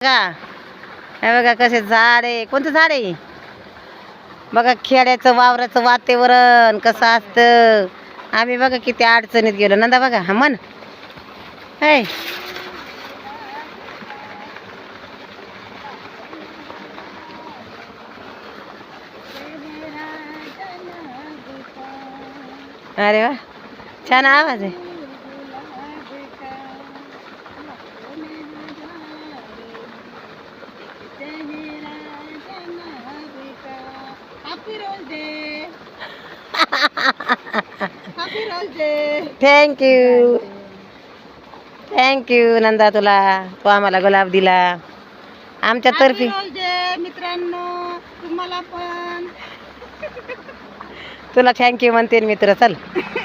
बघा हे बघा कसे झाड आहे. कोणतं झाड आहे बघा. खेड्याचं वावराचं वातावरण कसं असतं. आम्ही बघा किती अडचणीत गेलो. नंदा बघा हा मन है. अरे वा छान आवाज आहे. थँक्यू थँक्यू नंदा तुला. तू आम्हाला गुलाब दिला आमच्या तर्फे. मित्रांनो तुम्हाला पण तुला थँक्यू म्हणते मित्र. चल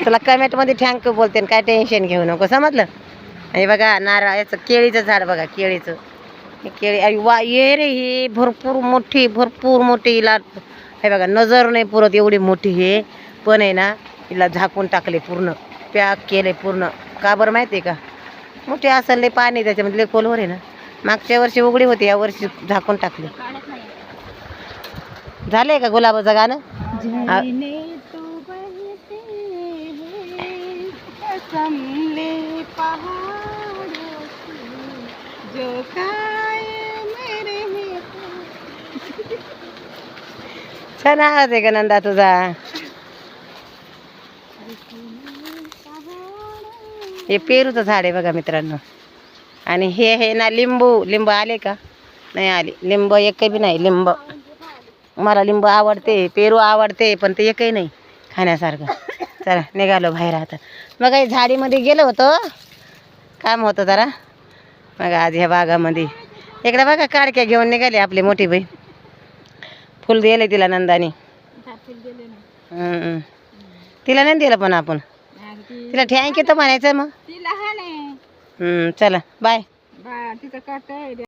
तुला कमेंट मध्ये थँक्यू बोलते. काय टेन्शन घेऊ नको समजलं. आणि बघा नारळाचं केळीचं झाड बघा. केळीचं केळी वा ये रे. ही भरपूर मोठी हिला हे बघा नजर नाही पुरत एवढी मोठी हे. पण आहे ना हिला झाकून टाकले पूर्ण. पॅक केले पूर्ण. का बरं माहिती आहे का. मोठी असेल लय पाणी त्याच्यामध्ये लय खोलवर आहे ना. मागच्या वर्षी उघडी होती या वर्षी झाकून टाकले. झालंय का गुलाबाचं गाणं. छान आवाज आहे का नंदा तुझा. हे पेरूचं झाड आहे बघा मित्रांनो. आणि हे ना लिंबू आले का नाही आले. लिंब एकही बी नाही. लिंब मला लिंब आवडते. पेरू आवडते पण ते एकही नाही खाण्यासारखं. चला निघालो बाहेर आता. मग काही झाडीमध्ये गेलो होतो काम होतं जरा. मग आज ह्या बागामध्ये इकडे बघा काडक्या घेऊन निघाले आपली मोठी बहीण. फुल दिले तिला नंदानी. तिला नाही दिलं पण आपण तिला थँक्यू तर म्हणायचं मग. ती लहान आहे. चला बाय. तिचं काट